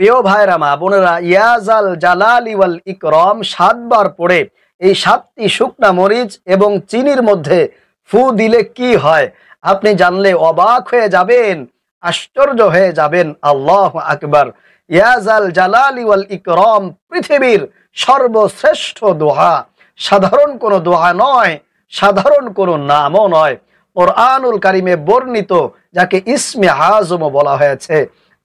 প্রিয় ভাইরা মা বোনেরা, ইয়াজাল জালালি ওয়াল ইকরাম 7 বার পড়ে এই 7টি শুকনা মরিচ এবং চিনির মধ্যে ফু দিলে কি হয় আপনি জানলে অবাক হয়ে যাবেন, আশ্চর্য হয়ে যাবেন। আল্লাহু আকবার। ইয়াজাল জালালি ওয়াল ইকরাম পৃথিবীর সর্বশ্রেষ্ঠ দোয়া, সাধারণ কোনো দোয়া নয়, সাধারণ কোনো নামও নয়। কোরআনুল কারিমে বর্ণিত, যাকে ইসমে আজম বলা হয়েছে।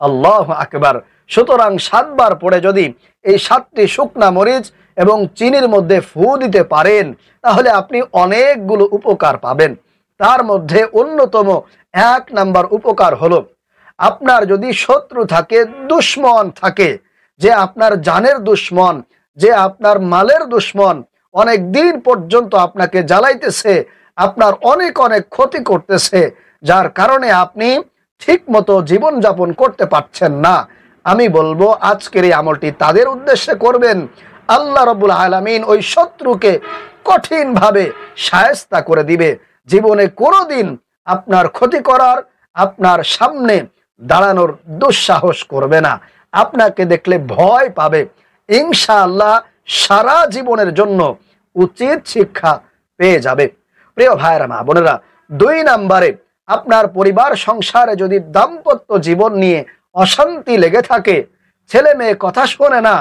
আল্লাহু আকবার। সুতরাং 7 বার পড়ে যদি এই 7টি শুকনা মরিচ এবং চিনির মধ্যে ফু দিতে পারেন তাহলে আপনি অনেকগুলো উপকার পাবেন। তার মধ্যে অন্যতম 1 নাম্বার উপকার হলো, আপনার যদি শত্রু থাকে, দুশ্মন থাকে, যে আপনার জানের দুশ্মন, যে আপনার মালের দুশ্মন, অনেক দিন পর্যন্ত আপনাকে জ্বালাইতেছে, আপনার অনেক অনেক ক্ষতি করতেছে, যার কারণে আপনি ঠিক মতো জীবনযাপন করতে পারছেন না, আমি বলবো আজকের এই আমলটি তাদের উদ্দেশ্যে করবেন। আল্লাহ রাব্বুল আলামিন ওই শত্রুকে কঠিনভাবে শায়েস্তা করে দিবে। জীবনে কোনোদিন আপনার ক্ষতি করার, আপনার সামনে দাঁড়ানোর দুঃসাহস করবে না, আপনাকে দেখলে ভয় পাবে। ইনশাআল্লাহ সারা জীবনের জন্য উচিত শিক্ষা পেয়ে যাবে। প্রিয় ভাইরা মা বোনেরা, 2 নম্বরে আপনার পরিবার সংসারে যদি দাম্পত্য জীবন নিয়ে অশান্তি লেগে থাকে, ছেলে মেয়ে কথা শোনে না,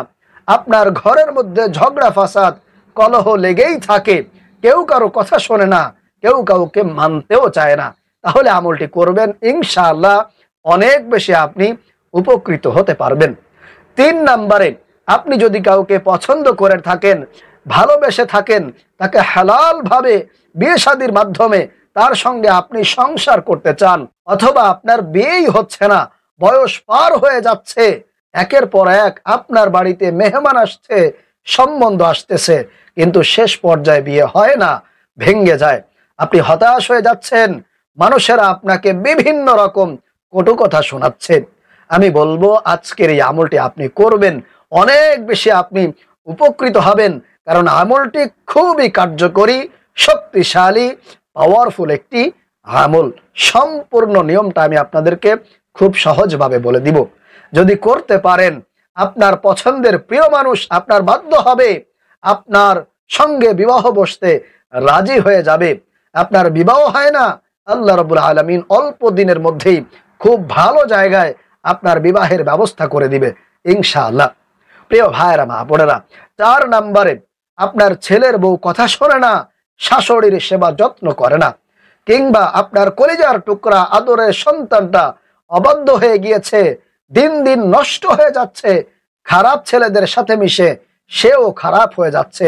আপনার ঘরের মধ্যে ঝগড়া ফাসাদ কলহ লেগেই থাকে, কেউ কারো কথা শোনে না, কেউ কাউকে মানতেও চায় না, তাহলে আমলটি করবেন, ইনশাআল্লাহ অনেক বেশি আপনি উপকৃত হতে পারবেন। 3 নম্বরে আপনি যদি কাউকে পছন্দ করে থাকেন, ভালোবেসে থাকেন, তাকে হালাল ভাবে বিয়ে শাদীর মাধ্যমে তার সঙ্গে আপনি সংসার করতে চান, অথবা আপনার বিয়েই হচ্ছে না, বয়স পার হয়ে যাচ্ছে, একের পর এক আপনার বাড়িতে মেহমান আসছে, সম্বন্ধ আসতেছে, কিন্তু শেষ পর্যায়ে বিয়ে হয় না, ভেঙে যায়, আপনি হতাশ হয়ে যাচ্ছেন, মানুষেরা আপনাকে বিভিন্ন রকম কটু কথা শোনাচ্ছে, আমি বলবো আজকের এই আমলটি আপনি করবেন, অনেক বেশি আপনি উপকৃত হবেন। কারণ আমলটি খুবই কার্যকরী, শক্তিশালী, পাওয়ারফুল একটি আমল। সম্পূর্ণ নিয়মটা আমি আপনাদেরকে খুব সহজভাবে বলে দিব। যদি করতে পারেন, আপনার পছন্দের প্রিয় মানুষ আপনার বাধ্য হবে, আপনার সঙ্গে বিবাহ বসতে রাজি হয়ে যাবে। আপনার বিবাহ হয় না, আল্লাহ রাব্বুল আলামিন অল্প দিনের মধ্যেই খুব ভালো জায়গায় আপনার বিবাহের ব্যবস্থা করে দিবে ইনশাআল্লাহ। প্রিয় ভাইরা মা বোনেরা, 4 নম্বরে আপনার ছেলের বউ কথা শোনে না, শাশুড়ির সেবা যত্ন করে না, কিংবা আপনার কলিজার টুকরা আদরের সন্তানটা অবাধ্য হয়ে গিয়েছে, দিন দিন নষ্ট হয়ে যাচ্ছে, খারাপ ছেলেদের সাথে মিশে সেও খারাপ হয়ে যাচ্ছে,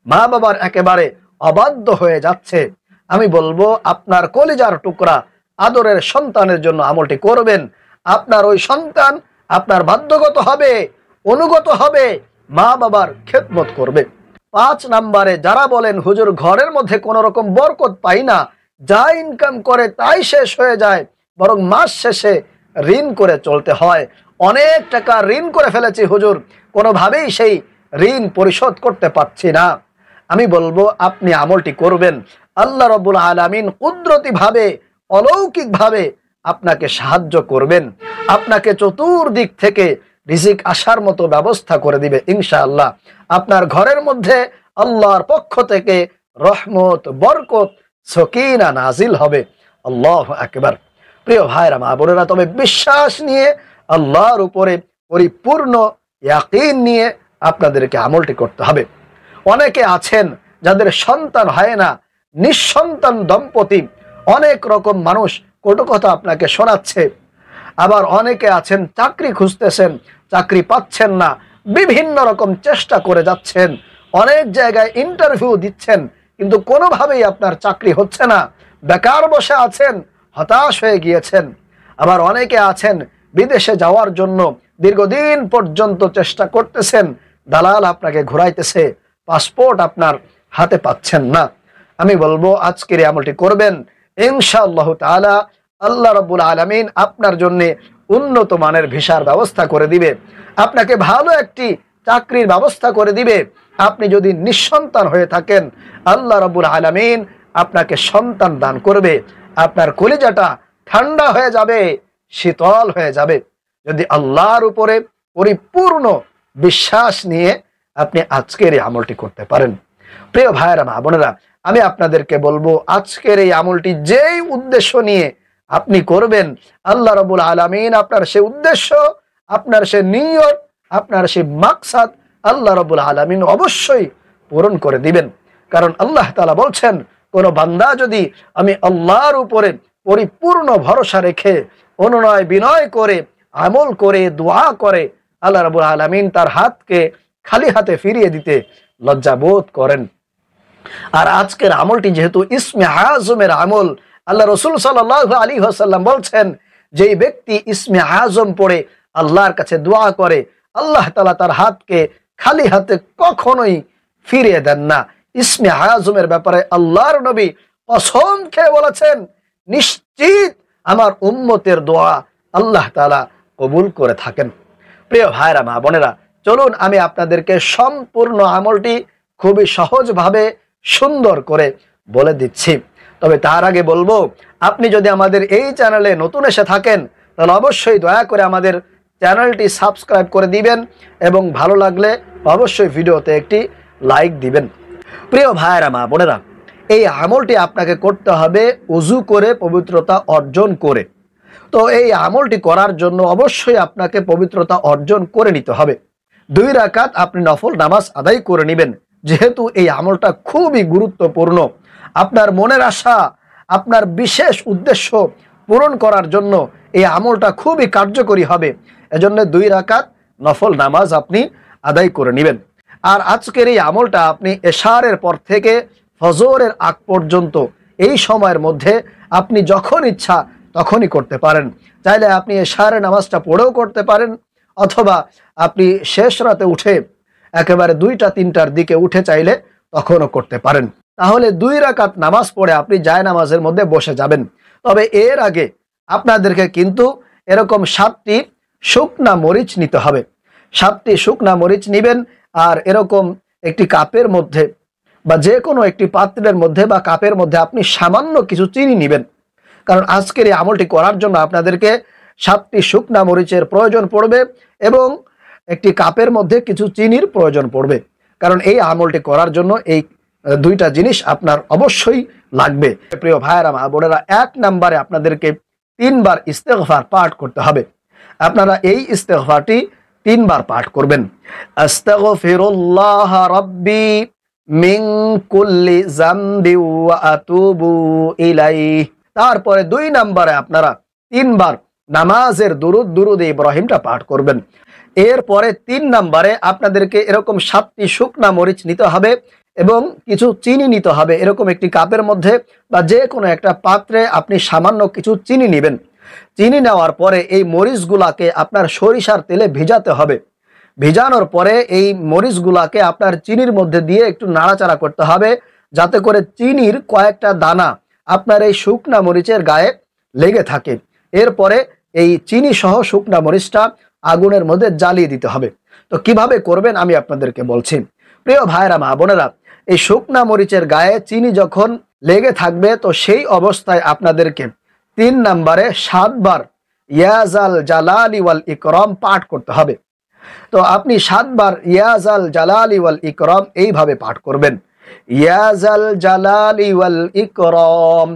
মা বাবার একেবারে অবাধ্য হয়ে যাচ্ছে, আমি বলবো আপনার কলিজার টুকরা আদরের সন্তানের জন্য আমলটি করবেন। আপনার ওই সন্তান আপনার বাধ্যগত হবে, অনুগত হবে, মা বাবার খেদমত করবে। 5 নম্বরে যারা বলেন হুজুর ঘরের মধ্যে কোনো রকম বরকত পাই না, যা ইনকাম করে তাই শেষ হয়ে যায়, বরং মাস শেষে ঋণ করে চলতে হয়, অনেক টাকা ঋণ করে ফেলেছি হুজুর, কোনোভাবেই সেই ঋণ পরিশোধ করতে পারছি না, আমি বলবো আপনি আমলটি করবেন। আল্লাহ রাব্বুল আলামিন কুদরতিভাবে, অলৌকিকভাবে আপনাকে সাহায্য করবেন, আপনাকে চতুর্দিক থেকে রিজিক আসার মতো ব্যবস্থা করে দিবে ইনশাআল্লাহ। আপনার ঘরের মধ্যে আল্লাহর পক্ষ থেকে রহমত, বরকত, সকিনা নাজিল হবে। আল্লাহু আকবার। প্রিয় ভাইরা মা বোনেরা, তবে বিশ্বাস নিয়ে, আল্লাহর উপরে পরিপূর্ণ ইয়াকিন নিয়ে আপনাদেরকে আমলটি করতে হবে। অনেকে আছেন যাদের সন্তান হয় না, নিঃসন্তান দম্পতি, অনেক রকম মানুষ কটু কথা আপনাকে শোনাচ্ছে। আবার অনেকে আছেন চাকরি খুঁজতেছেন, চাকরি পাচ্ছেন না, বিভিন্ন রকম চেষ্টা করে যাচ্ছেন, অনেক জায়গায় ইন্টারভিউ দিচ্ছেন, কিন্তু কোনোভাবেই আপনার চাকরি হচ্ছে না, বেকার বসে আছেন, হতাশ হয়ে গিয়েছেন। আবার অনেকে আছেন বিদেশে যাওয়ার জন্য দীর্ঘদিন পর্যন্ত চেষ্টা করতেছেন, দালাল আপনাকে ঘুরাইতেছে, পাসপোর্ট আপনার হাতে পাচ্ছেন না, আমি বলবো আজকের এই আমলটি করবেন, ইনশাআল্লাহ তাআলা আল্লাহ রাব্বুল আলামিন আপনার জন্য উন্নত মানের ভিসার ব্যবস্থা করে দিবে, আপনাকে ভালো একটি চাকরির ব্যবস্থা করে দিবে। আপনি যদি নিঃসন্তান হয়ে থাকেন, আল্লাহ রাব্বুল আলামিন আপনাকে সন্তান দান করবে, আপনার কলিজাটা ঠান্ডা হয়ে যাবে, শীতল হয়ে যাবে। যদি আল্লাহর উপরে পরিপূর্ণ বিশ্বাস নিয়ে আপনি আজকের এই আমলটি করতে পারেন। প্রিয় ভাইয়েরা, মা বোনেরা, আমি আপনাদেরকে বলবো আজকের এই আমলটি যেই উদ্দেশ্য নিয়ে আপনি করবেন, আল্লাহ রাব্বুল আলামিন আপনার সে উদ্দেশ্য, আপনার সে নিয়ত, আপনার সে মাকসাদ আল্লাহ রাব্বুল আলামিন অবশ্যই পূরণ করে দিবেন। কারণ আল্লাহ তাআলা বলছেন, কোন বান্দা যদি আমি আল্লাহর উপরে পরিপূর্ণ ভরসা রেখে অনুনয় বিনয় করে আমল করে দোয়া করে, আল্লাহ রাব্বুল আলামিন তার হাতকে খালি হাতে ফিরিয়ে দিতে লজ্জাবোধ করেন। আর আজকের আমলটি যেহেতু ইসমে আজমের আমল, আল্লাহ রাসূল সাল্লাল্লাহু আলাইহি ওয়াসাল্লাম বলছেন, যেই ব্যক্তি ইসমে আজম পড়ে আল্লাহর কাছে দোয়া করে, আল্লাহ তাআলা তার হাতকে খালি হাতে কখনোই ফিরিয়ে দেন না। ইসমে আজমের ব্যাপারে আল্লাহর নবী কসম খেয়ে বলেছেন, নিশ্চিত আমার উম্মতের দোয়া আল্লাহ তাআলা কবুল করে থাকেন। প্রিয় ভাইরা, মা বোনেরা, চলুন আমি আপনাদেরকে সম্পূর্ণ আমলটি খুবই সহজভাবে সুন্দর করে বলে দিচ্ছি। তবে তার আগে বলবো, আপনি যদি আমাদের এই চ্যানেলে নতুন এসে থাকেন তাহলে অবশ্যই দয়া করে আমাদের চ্যানেলটি সাবস্ক্রাইব করে দিবেন এবং ভালো লাগলে অবশ্যই ভিডিওতে একটি লাইক দিবেন। প্রিয় ভাইরা, মা বোনেরা, এই আমলটি আপনাকে করতে হবে ওযু করে, পবিত্রতা অর্জন করে। তো এই আমলটি করার জন্য অবশ্যই আপনাকে পবিত্রতা অর্জন করে নিতে হবে। 2 রাকাত আপনি নফল নামাজ আদায় করে নেবেন। যেহেতু এই আমলটা খুবই গুরুত্বপূর্ণ, আপনার মনের আশা, আপনার বিশেষ উদ্দেশ্য পূরণ করার জন্য এই আমলটা খুবই কার্যকরী হবে। এজন্য 2 রাকাত নফল নামাজ আপনি আদায় করে নেবেন। আর আজকের এই আমলটা আপনি এশারের পর থেকে ফজরের আগ পর্যন্ত এই সময়ের মধ্যে আপনি যখন ইচ্ছা তখনই করতে পারেন। চাইলে আপনি এশারের নামাজটা পড়েও করতে পারেন, অথবা আপনি শেষ রাতে উঠে একেবারে 2টা-3টার দিকে উঠে চাইলে তখনও করতে পারেন। তাহলে 2 রাকাত নামাজ পড়ে আপনি জায়নামাজের মধ্যে বসে যাবেন। তবে এর আগে আপনাদেরকে কিন্তু এরকম 7টি শুকনা মরিচ নিতে হবে। 7টি শুকনা মরিচ নেবেন, আর এরকম একটি কাপের মধ্যে বা যে কোনো একটি পাত্রের মধ্যে বা কাপের মধ্যে আপনি সামান্য কিছু চিনি নেবেন। কারণ আজকের এই আমলটি করার জন্য আপনাদেরকে 7টি শুকনা মরিচের প্রয়োজন পড়বে এবং একটি কাপের মধ্যে কিছু চিনির প্রয়োজন পড়বে। কারণ এই আমলটি করার জন্য এই 2টা জিনিস আপনার অবশ্যই লাগবে। প্রিয় ভাইয়েরা, মা বোনেরা, 1 নম্বরে আপনাদেরকে 3 বার ইস্তেগফার পাঠ করতে হবে। আপনারা এই ইস্তেগফারটি 3 বার পাঠ করবেন। আস্তাগফিরুল্লাহ রাব্বি মিন কুল্লি যামবি ওয়া আতুবু ইলাইহি। তারপরে 2 নম্বরে আপনারা 3 বার নামাজের দুরুদ ইব্রাহিমটা পাঠ করবেন। এরপরে 3 নম্বরে আপনাদেরকে এরকম 7টি শুকনা মরিচ নিতে হবে এবং কিছু চিনি নিতে হবে। এরকম একটি কাপের মধ্যে বা যে কোনো একটা পাত্রে আপনি সামান্য কিছু চিনি নেবেন। চিনি নেওয়ার পরে এই মরিচগুলাকে আপনার সরিষার তেলে ভিজাতে হবে। ভিজানোর পরে এই মরিচগুলাকে আপনার চিনির মধ্যে দিয়ে একটু নাড়াচাড়া করতে হবে, যাতে করে চিনির কয়েকটা দানা আপনার এই শুকনা মরিচের গায়ে লেগে থাকে। এরপরে এই চিনি সহ শুকনা মরিচটা আগুনের মধ্যে জ্বালিয়ে দিতে হবে। তো কিভাবে করবেন আমি আপনাদেরকে বলছি। প্রিয় ভাইরা, মা বোনেরা, এই শুকনা মরিচের গায়ে চিনি যখন লেগে থাকবে, তো সেই অবস্থায় আপনাদেরকে 3 নম্বরে 7 বার ইয়াজাল জালালি ওয়াল ইকরাম পাঠ করতে হবে। তো আপনি 7 বার ইয়াজাল জালালি ওয়াল ইকরাম এইভাবে পাঠ করবেন। ইয়াজাল জালালি ওয়াল ইকরাম,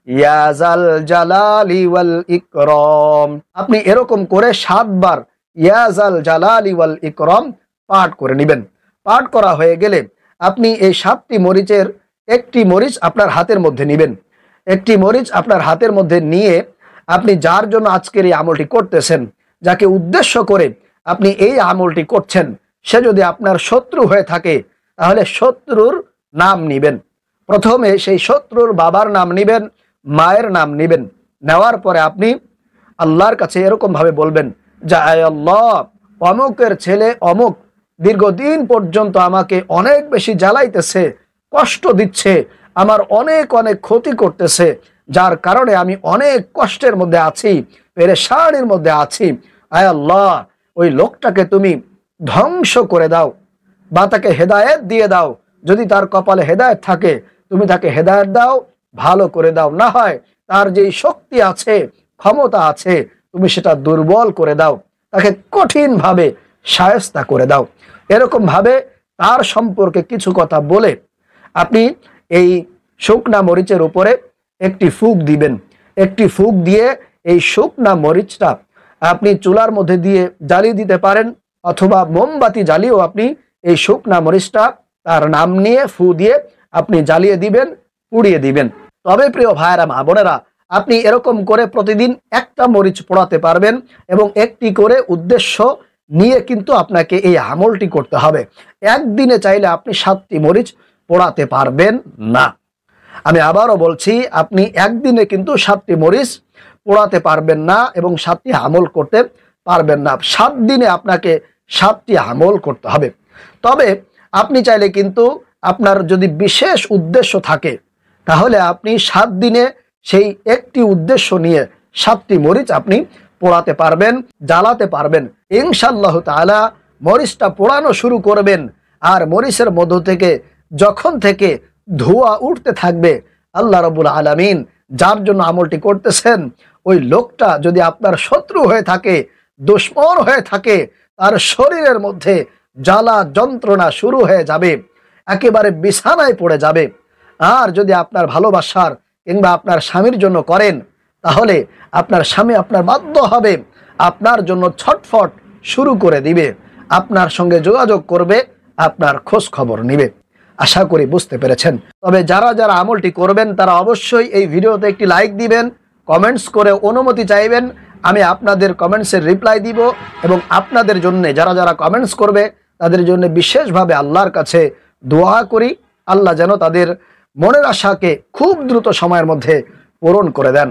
ইয়াজাল জালালি ওয়াল ইকরাম। আপনি এরকম করে 7 বার ইয়াজাল জালালি ওয়াল ইকরাম পাঠ করে নেবেন। পাঠ করা হয়ে গেলে আপনি এই 7টি মরিচের একটি মরিচ আপনার হাতের মধ্যে নেবেন। একটি মরিচ আপনার হাতের মধ্যে নিয়ে আপনি যার জন্য আজকের এই আমলটি করতেছেন, যাকে উদ্দেশ্য করে আপনি এই আমলটি করছেন, সে যদি আপনার শত্রু হয়ে থাকে তাহলে শত্রুর নাম নেবেন। প্রথমে সেই শত্রুর বাবার নাম নেবেন, মায়ের নাম নেবেন। নেওয়ার পরে আপনি আল্লাহর কাছে এরকমভাবে বলবেন যে, আয় আল্লাহ, অমুকের ছেলে অমুক দীর্ঘদিন পর্যন্ত আমাকে অনেক বেশি জ্বালাইতেছে, কষ্ট দিচ্ছে, আমার অনেক অনেক ক্ষতি করতেছে, যার কারণে আমি অনেক কষ্টের মধ্যে আছি, পেরেশানির মধ্যে আছি। আয় আল্লাহ, ওই লোকটাকে তুমি ধ্বংস করে দাও বা তাকে হেদায়েত দিয়ে দাও। যদি তার কপালে হেদায়েত থাকে তুমি তাকে হেদায়েত দাও, ভালো করে দাও। না হয় তার যেই শক্তি আছে, ক্ষমতা আছে, তুমি সেটা দুর্বল করে দাও। তাকে কঠিনভাবে শায়েস্তা করে দাও। এরকমভাবে তার সম্পর্কে কিছু কথা বলে আপনি এই শুকনা মরিচের উপরে একটি ফুঁক দিবেন। একটি ফুঁক দিয়ে এই শুকনা মরিচটা আপনি চুলার মধ্যে দিয়ে জ্বালিয়ে দিতে পারেন, অথবা মোমবাতি জ্বালিয়েও আপনি এই শুকনা মরিচটা তার নাম নিয়ে ফু দিয়ে আপনি জ্বালিয়ে দিবেন, পুড়িয়ে দিবেন। তবে প্রিয় ভাইয়েরা, মা বোনেরা, আপনি এরকম করে প্রতিদিন একটা মরিচ পোড়াতে পারবেন এবং একটি করে উদ্দেশ্য নিয়ে কিন্তু আপনাকে এই আমলটি করতে হবে। একদিনে চাইলে আপনি 7টি মরিচ পোড়াতে পারবেন না। আমি আবারও বলছি, আপনি একদিনে কিন্তু 7টি মরিচ পোড়াতে পারবেন না এবং 7টি আমল করতে পারবেন না। 7 দিনে আপনাকে 7টি আমল করতে হবে। তবে আপনি চাইলে কিন্তু আপনার যদি বিশেষ উদ্দেশ্য থাকে, তাহলে আপনি 7 দিনে সেই একটি উদ্দেশ্য নিয়ে 7টি মরিচ আপনি পোড়াতে পারবেন, জ্বালাতে পারবেন। ইনশাআল্লাহ তাআলা মরিচটা পোড়ানো শুরু করবেন, আর মরিচের মধ্য থেকে যখন থেকে ধোঁয়া উঠতে থাকবে, আল্লাহ রাব্বুল আলামিন যার জন্য আমলটি করতেছেন ওই লোকটা যদি আপনার শত্রু হয়ে থাকে, দুশমন হয়ে থাকে, তার শরীরের মধ্যে জ্বালা যন্ত্রণা শুরু হয়ে যাবে, একেবারে বিছানায় পড়ে যাবে। আর যদি আপনার ভালোবাসার কিংবা আপনার স্বামীর জন্য করেন, তাহলে আপনার স্বামী আপনার বাধ্য হবে, আপনার জন্য ছটফট শুরু করে দিবে, আপনার সঙ্গে যোগাযোগ করবে, আপনার খোঁজ খবর নিবে। আশা করি বুঝতে পেরেছেন। তবে যারা যারা আমলটি করবেন তারা অবশ্যই এই ভিডিওতে একটি লাইক দিবেন, কমেন্টস করে অনুমতি চাইবেন, আমি আপনাদের কমেন্টসের রিপ্লাই দিব এবং আপনাদের জন্য যারা যারা কমেন্টস করবে তাদের জন্য বিশেষভাবে আল্লাহর কাছে দোয়া করি, আল্লাহ যেন তাদের মনের আশাকে খুব দ্রুত সময়ের মধ্যে পূরণ করে দেন।